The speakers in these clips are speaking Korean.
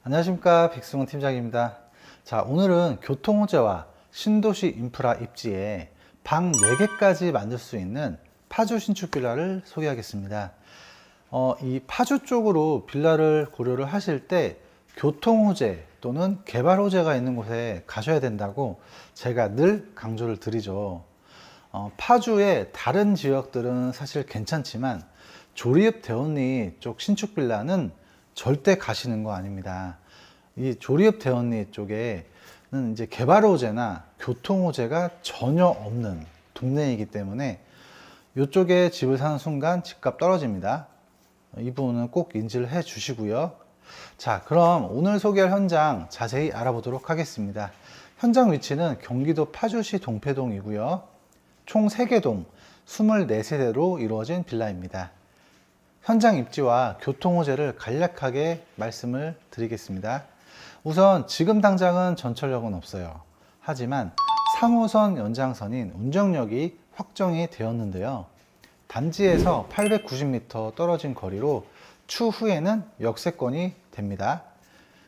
안녕하십니까, 백승훈 팀장입니다. 자, 오늘은 교통호재와 신도시 인프라 입지에 방 4개까지 만들 수 있는 파주 신축 빌라를 소개하겠습니다. 이 파주 쪽으로 빌라를 고려를 하실 때 교통호재 또는 개발호재가 있는 곳에 가셔야 된다고 제가 늘 강조를 드리죠. 파주의 다른 지역들은 사실 괜찮지만 조리읍 대원리 쪽 신축 빌라는 절대 가시는 거 아닙니다. 이 조리읍 대원리 쪽에는 이제 개발 호재나 교통 호재가 전혀 없는 동네이기 때문에 이쪽에 집을 사는 순간 집값 떨어집니다. 이 부분은 꼭 인지를 해 주시고요. 자, 그럼 오늘 소개할 현장 자세히 알아보도록 하겠습니다. 현장 위치는 경기도 파주시 동패동이고요. 총 3개 동 24세대로 이루어진 빌라입니다. 현장 입지와 교통 호재를 간략하게 말씀을 드리겠습니다. 우선 지금 당장은 전철역은 없어요. 하지만 3호선 연장선인 운정역이 확정이 되었는데요. 단지에서 890m 떨어진 거리로 추후에는 역세권이 됩니다.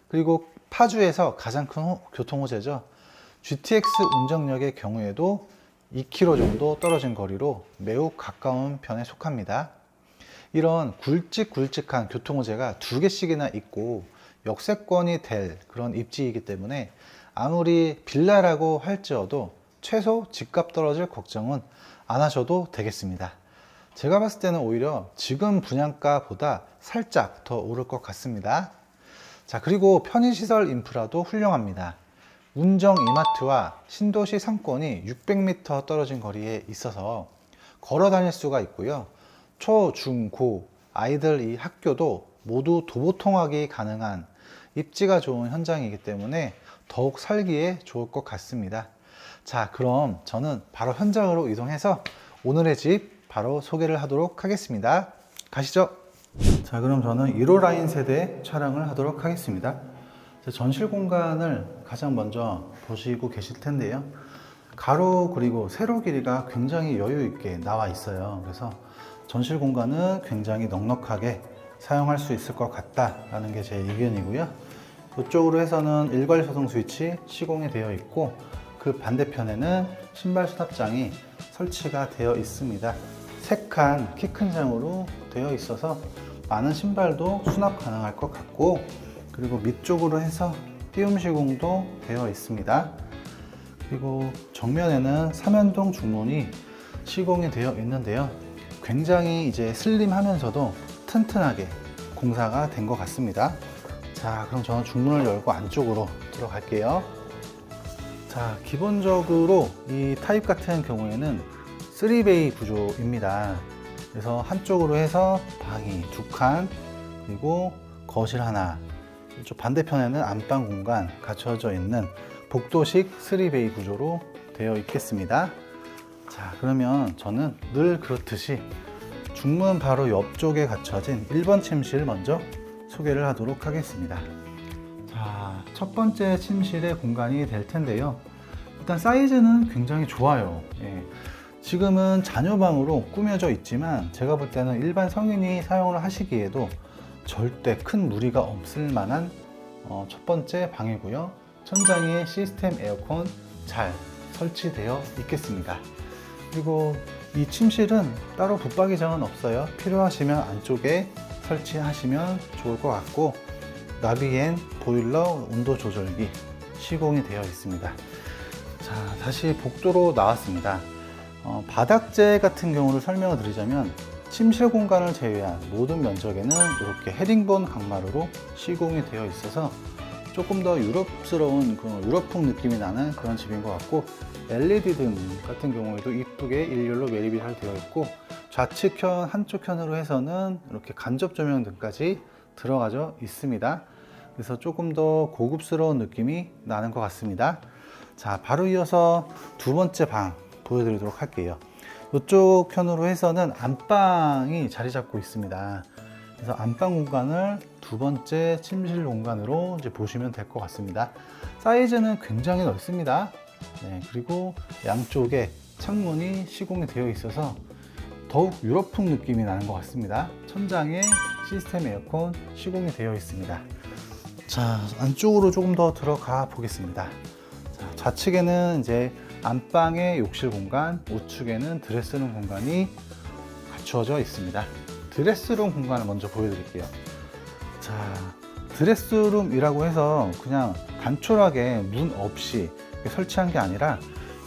그리고 파주에서 가장 큰 교통 호재죠. GTX 운정역의 경우에도 2km 정도 떨어진 거리로 매우 가까운 편에 속합니다. 이런 굵직굵직한 교통호재가 2개씩이나 있고 역세권이 될 그런 입지이기 때문에 아무리 빌라라고 할지어도 최소 집값 떨어질 걱정은 안 하셔도 되겠습니다. 제가 봤을 때는 오히려 지금 분양가보다 살짝 더 오를 것 같습니다. 자, 그리고 편의시설 인프라도 훌륭합니다. 운정 이마트와 신도시 상권이 600m 떨어진 거리에 있어서 걸어 다닐 수가 있고요. 초, 중, 고 아이들 이 학교도 모두 도보 통학이 가능한 입지가 좋은 현장이기 때문에 더욱 살기에 좋을 것 같습니다. 자, 그럼 저는 바로 현장으로 이동해서 오늘의 집 바로 소개를 하도록 하겠습니다. 가시죠. 자, 그럼 저는 1호 라인 세대 촬영을 하도록 하겠습니다. 전실 공간을 가장 먼저 보시고 계실 텐데요. 가로 그리고 세로 길이가 굉장히 여유 있게 나와 있어요. 그래서 전실 공간은 굉장히 넉넉하게 사용할 수 있을 것 같다라는 게 제 의견이고요. 이쪽으로 해서는 일괄소등 스위치 시공이 되어 있고 그 반대편에는 신발 수납장이 설치가 되어 있습니다. 3칸 키 큰 장으로 되어 있어서 많은 신발도 수납 가능할 것 같고, 그리고 밑쪽으로 해서 띄움 시공도 되어 있습니다. 그리고 정면에는 3연동 중문이 시공이 되어 있는데요. 굉장히 이제 슬림하면서도 튼튼하게 공사가 된 것 같습니다. 자, 그럼 저는 중문을 열고 안쪽으로 들어갈게요. 자, 기본적으로 이 타입 같은 경우에는 3베이 구조입니다. 그래서 한쪽으로 해서 방이 2칸, 그리고 거실 하나, 이쪽 반대편에는 안방 공간 갖춰져 있는 복도식 3베이 구조로 되어 있겠습니다. 자, 그러면 저는 늘 그렇듯이 중문 바로 옆쪽에 갖춰진 1번 침실 먼저 소개를 하도록 하겠습니다. 자, 첫 번째 침실의 공간이 될 텐데요. 일단 사이즈는 굉장히 좋아요. 예. 지금은 자녀방으로 꾸며져 있지만 제가 볼 때는 일반 성인이 사용을 하시기에도 절대 큰 무리가 없을 만한 첫 번째 방이고요. 천장에 시스템 에어컨 잘 설치되어 있겠습니다. 그리고 이 침실은 따로 붙박이장은 없어요. 필요하시면 안쪽에 설치하시면 좋을 것 같고, 나비엔 보일러 온도 조절기 시공이 되어 있습니다. 자, 다시 복도로 나왔습니다. 바닥재 같은 경우를 설명을 드리자면 침실 공간을 제외한 모든 면적에는 이렇게 헤링본 강마루로 시공이 되어 있어서 조금 더 유럽스러운 그런 유럽풍 느낌이 나는 그런 집인 것 같고, LED 등 같은 경우에도 이쁘게 일렬로 매립이 잘 되어 있고, 좌측현 한쪽현으로 해서는 이렇게 간접 조명 등까지 들어가져 있습니다. 그래서 조금 더 고급스러운 느낌이 나는 것 같습니다. 자, 바로 이어서 두 번째 방 보여드리도록 할게요. 이쪽 편으로 해서는 안방이 자리 잡고 있습니다. 그래서 안방 공간을 두 번째 침실 공간으로 이제 보시면 될 것 같습니다. 사이즈는 굉장히 넓습니다. 네, 그리고 양쪽에 창문이 시공이 되어 있어서 더욱 유럽풍 느낌이 나는 것 같습니다. 천장에 시스템 에어컨 시공이 되어 있습니다. 자, 안쪽으로 조금 더 들어가 보겠습니다. 자, 좌측에는 이제 안방의 욕실 공간, 우측에는 드레스룸 공간이 갖추어져 있습니다. 드레스룸 공간을 먼저 보여드릴게요. 자, 드레스룸이라고 해서 그냥 단촐하게 문 없이 설치한 게 아니라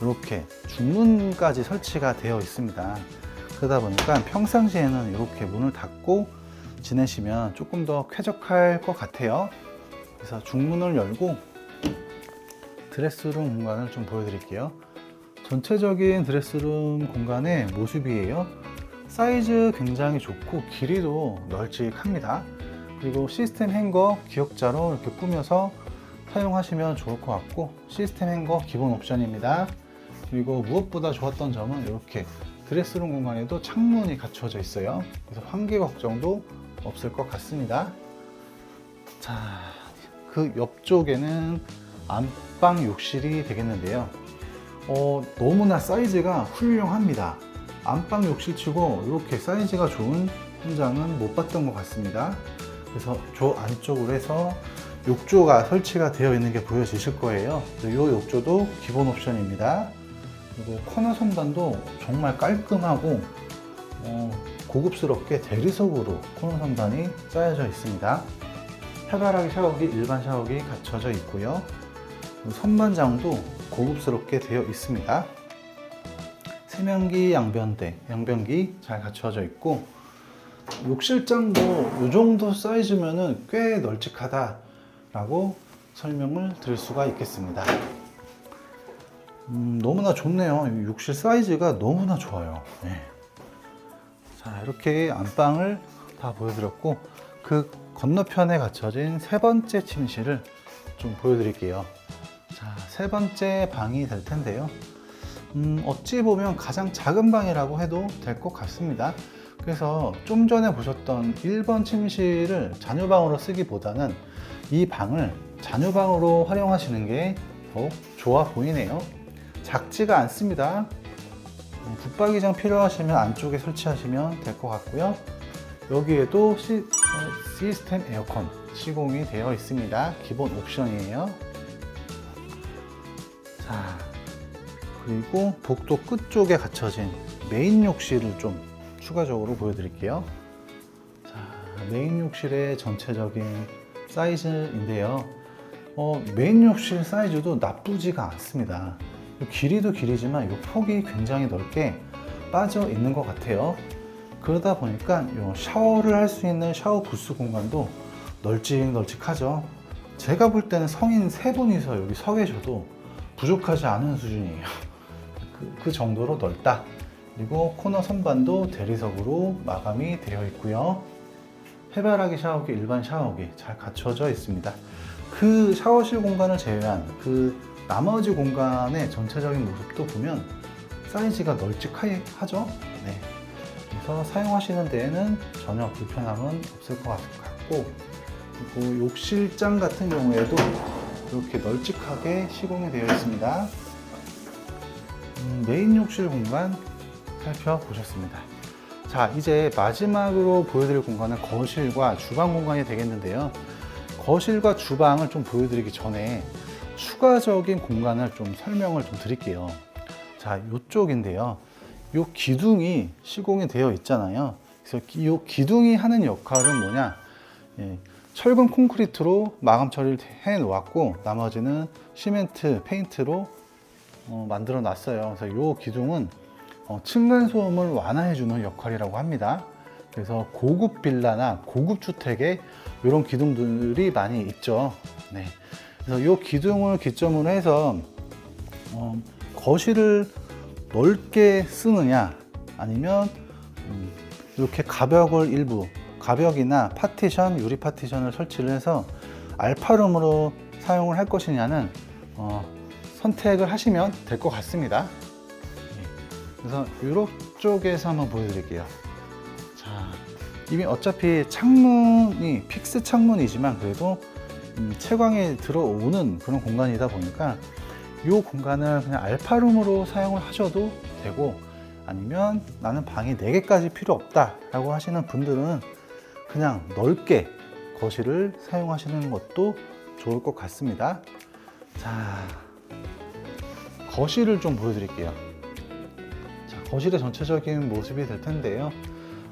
이렇게 중문까지 설치가 되어 있습니다. 그러다 보니까 평상시에는 이렇게 문을 닫고 지내시면 조금 더 쾌적할 것 같아요. 그래서 중문을 열고 드레스룸 공간을 좀 보여드릴게요. 전체적인 드레스룸 공간의 모습이에요. 사이즈 굉장히 좋고 길이도 널찍합니다. 그리고 시스템 행거 기역자로 이렇게 꾸며서 사용하시면 좋을 것 같고, 시스템 행거 기본 옵션입니다. 그리고 무엇보다 좋았던 점은 이렇게 드레스룸 공간에도 창문이 갖춰져 있어요. 그래서 환기 걱정도 없을 것 같습니다. 자, 그 옆쪽에는 안방 욕실이 되겠는데요. 너무나 사이즈가 훌륭합니다. 안방 욕실치고 이렇게 사이즈가 좋은 현장은 못 봤던 것 같습니다. 그래서 저 안쪽으로 해서 욕조가 설치가 되어 있는 게 보여지실 거예요. 이 욕조도 기본 옵션입니다. 그리고 코너 선반도 정말 깔끔하고 고급스럽게 대리석으로 코너 선반이 짜여져 있습니다. 해바라기 샤워기, 일반 샤워기 갖춰져 있고요. 선반장도 고급스럽게 되어 있습니다. 세면기, 양변기 잘 갖춰져 있고, 욕실장도 이 정도 사이즈면은 꽤 널찍하다라고 설명을 드릴 수가 있겠습니다. 너무나 좋네요. 욕실 사이즈가 너무나 좋아요. 네. 자, 이렇게 안방을 다 보여드렸고, 그 건너편에 갖춰진 세 번째 침실을 좀 보여드릴게요. 자, 세 번째 방이 될 텐데요. 어찌 보면 가장 작은 방이라고 해도 될 것 같습니다. 그래서 좀 전에 보셨던 1번 침실을 자녀방으로 쓰기보다는 이 방을 자녀방으로 활용하시는 게 더욱 좋아 보이네요. 작지가 않습니다. 붙박이장 필요하시면 안쪽에 설치하시면 될 것 같고요. 여기에도 시스템 에어컨 시공이 되어 있습니다. 기본 옵션이에요. 자, 그리고 복도 끝쪽에 갖춰진 메인 욕실을 좀 추가적으로 보여드릴게요. 자, 메인 욕실의 전체적인 사이즈인데요. 메인 욕실 사이즈도 나쁘지가 않습니다. 길이도 길이지만 이 폭이 굉장히 넓게 빠져 있는 것 같아요. 그러다 보니까 샤워를 할 수 있는 샤워 부스 공간도 널찍널찍하죠. 제가 볼 때는 성인 3분이서 여기 서 계셔도 부족하지 않은 수준이에요. 그 정도로 넓다. 그리고 코너 선반도 대리석으로 마감이 되어 있고요. 해바라기 샤워기, 일반 샤워기 잘 갖춰져 있습니다. 그 샤워실 공간을 제외한 그 나머지 공간의 전체적인 모습도 보면 사이즈가 널찍하죠. 네. 그래서 사용하시는 데에는 전혀 불편함은 없을 것 같고, 그리고 욕실장 같은 경우에도 이렇게 널찍하게 시공이 되어 있습니다. 메인 욕실 공간 살펴보셨습니다. 자, 이제 마지막으로 보여드릴 공간은 거실과 주방 공간이 되겠는데요. 거실과 주방을 좀 보여드리기 전에 추가적인 공간을 좀 설명을 좀 드릴게요. 자, 이쪽인데요. 이 기둥이 시공이 되어 있잖아요. 그래서 이 기둥이 하는 역할은 뭐냐? 철근 콘크리트로 마감 처리를 해 놓았고, 나머지는 시멘트, 페인트로 만들어 놨어요. 그래서 이 기둥은 층간 소음을 완화해 주는 역할이라고 합니다. 그래서 고급 빌라나 고급 주택에 이런 기둥들이 많이 있죠. 네. 그래서 이 기둥을 기점으로 해서 거실을 넓게 쓰느냐, 아니면 이렇게 가벽을 일부, 가벽이나 파티션, 유리 파티션을 설치를 해서 알파룸으로 사용을 할 것이냐는 선택을 하시면 될 것 같습니다. 그래서 이쪽에서 한번 보여드릴게요. 자, 이미 어차피 창문이 픽스 창문이지만 그래도 채광이 들어오는 그런 공간이다 보니까 이 공간을 그냥 알파룸으로 사용을 하셔도 되고, 아니면 나는 방이 4개까지 필요 없다 라고 하시는 분들은 그냥 넓게 거실을 사용하시는 것도 좋을 것 같습니다. 자, 거실을 좀 보여드릴게요. 자, 거실의 전체적인 모습이 될 텐데요.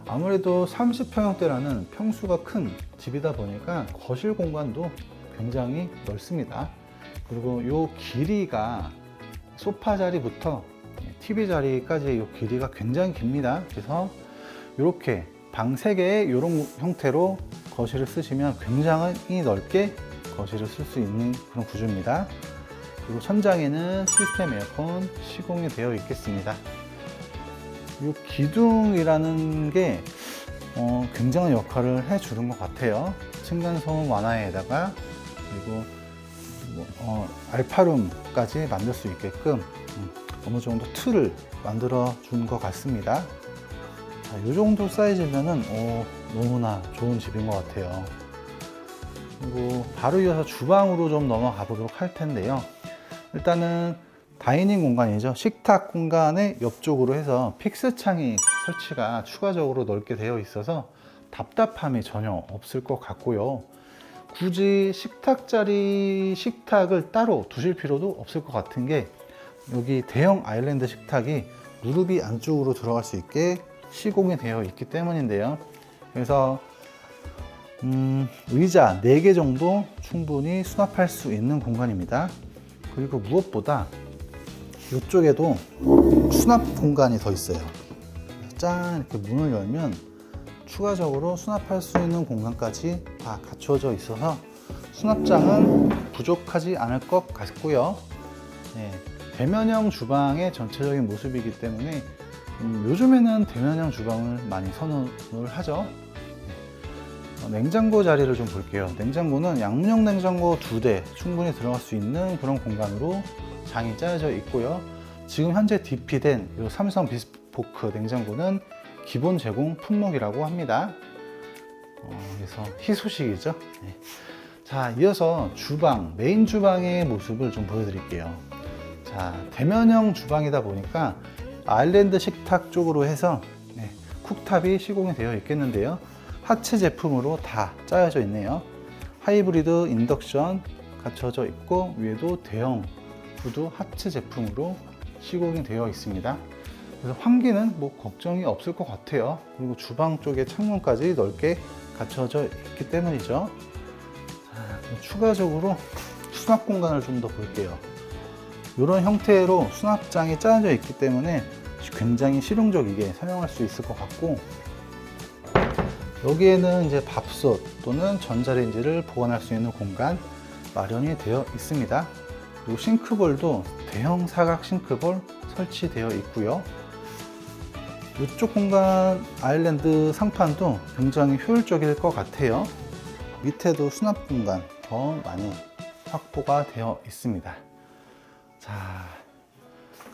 아무래도 30평형대라는 평수가 큰 집이다 보니까 거실 공간도 굉장히 넓습니다. 그리고 이 길이가 소파 자리부터 TV 자리까지 이 길이가 굉장히 깁니다. 그래서 이렇게 방 3개의 이런 형태로 거실을 쓰시면 굉장히 넓게 거실을 쓸 수 있는 그런 구조입니다. 그리고 천장에는 시스템 에어컨 시공이 되어 있겠습니다. 이 기둥이라는 게 굉장한 역할을 해주는 것 같아요. 층간소음 완화에다가 그리고 알파룸까지 만들 수 있게끔 어느 정도 틀을 만들어 준 것 같습니다. 이 정도 사이즈면은 너무나 좋은 집인 것 같아요. 그리고 바로 이어서 주방으로 좀 넘어가 보도록 할 텐데요. 일단은 다이닝 공간이죠. 식탁 공간의 옆쪽으로 해서 픽스 창이 설치가 추가적으로 넓게 되어 있어서 답답함이 전혀 없을 것 같고요. 굳이 식탁자리 식탁을 따로 두실 필요도 없을 것 같은 게 여기 대형 아일랜드 식탁이 무릎이 안쪽으로 들어갈 수 있게 시공이 되어 있기 때문인데요. 그래서 의자 4개 정도 충분히 수납할 수 있는 공간입니다. 그리고 무엇보다 이쪽에도 수납 공간이 더 있어요. 짠 이렇게 문을 열면 추가적으로 수납할 수 있는 공간까지 다 갖춰져 있어서 수납장은 부족하지 않을 것 같고요. 네, 대면형 주방의 전체적인 모습이기 때문에 요즘에는 대면형 주방을 많이 선호를 하죠. 냉장고 자리를 좀 볼게요. 냉장고는 양문형 냉장고 2대 충분히 들어갈 수 있는 그런 공간으로 장이 짜여져 있고요. 지금 현재 DP된 이 삼성 비스포크 냉장고는 기본 제공 품목이라고 합니다. 그래서 희소식이죠. 네. 자, 이어서 주방, 메인 주방의 모습을 좀 보여드릴게요. 자, 대면형 주방이다 보니까 아일랜드 식탁 쪽으로 해서 쿡탑이 시공이 되어 있겠는데요. 하츠 제품으로 다 짜여져 있네요. 하이브리드 인덕션 갖춰져 있고 위에도 대형 구두 하츠 제품으로 시공이 되어 있습니다. 그래서 환기는 뭐 걱정이 없을 것 같아요. 그리고 주방 쪽에 창문까지 넓게 갖춰져 있기 때문이죠. 자, 추가적으로 수납 공간을 좀 더 볼게요. 이런 형태로 수납장이 짜여져 있기 때문에 굉장히 실용적이게 사용할 수 있을 것 같고, 여기에는 이제 밥솥 또는 전자레인지를 보관할 수 있는 공간 마련이 되어 있습니다. 그리고 싱크볼도 대형 사각 싱크볼 설치되어 있고요. 이쪽 공간 아일랜드 상판도 굉장히 효율적일 것 같아요. 밑에도 수납 공간 더 많이 확보가 되어 있습니다. 자,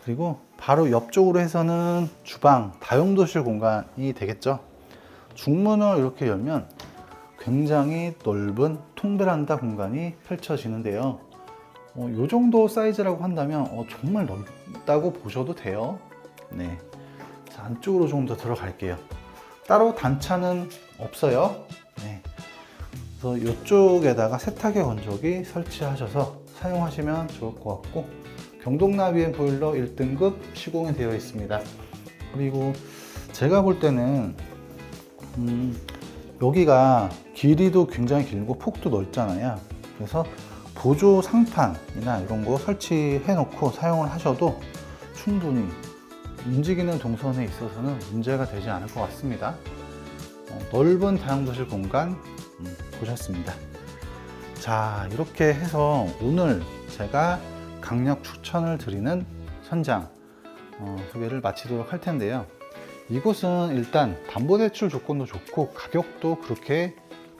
그리고 바로 옆쪽으로 해서는 주방, 다용도실 공간이 되겠죠. 중문을 이렇게 열면 굉장히 넓은 통베란다 공간이 펼쳐지는데요. 이 정도 사이즈라고 한다면 정말 넓다고 보셔도 돼요. 네. 자, 안쪽으로 좀 더 들어갈게요. 따로 단차는 없어요. 네. 그래서 이쪽에다가 세탁기 건조기 설치하셔서 사용하시면 좋을 것 같고, 경동나비엔 보일러 1등급 시공이 되어 있습니다. 그리고 제가 볼 때는 여기가 길이도 굉장히 길고 폭도 넓잖아요. 그래서 보조 상판이나 이런 거 설치해 놓고 사용을 하셔도 충분히 움직이는 동선에 있어서는 문제가 되지 않을 것 같습니다. 넓은 다용도실 공간 보셨습니다. 자, 이렇게 해서 오늘 제가 강력 추천을 드리는 현장 소개를 마치도록 할 텐데요. 이곳은 일단 담보대출 조건도 좋고 가격도 그렇게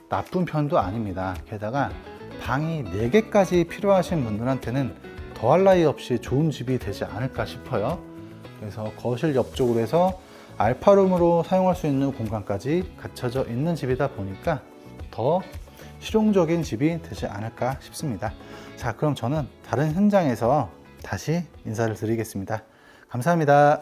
나쁜 편도 아닙니다. 게다가 방이 4개까지 필요하신 분들한테는 더할 나위 없이 좋은 집이 되지 않을까 싶어요. 그래서 거실 옆쪽으로 해서 알파룸으로 사용할 수 있는 공간까지 갖춰져 있는 집이다 보니까 더 실용적인 집이 되지 않을까 싶습니다. 자, 그럼 저는 다른 현장에서 다시 인사를 드리겠습니다. 감사합니다.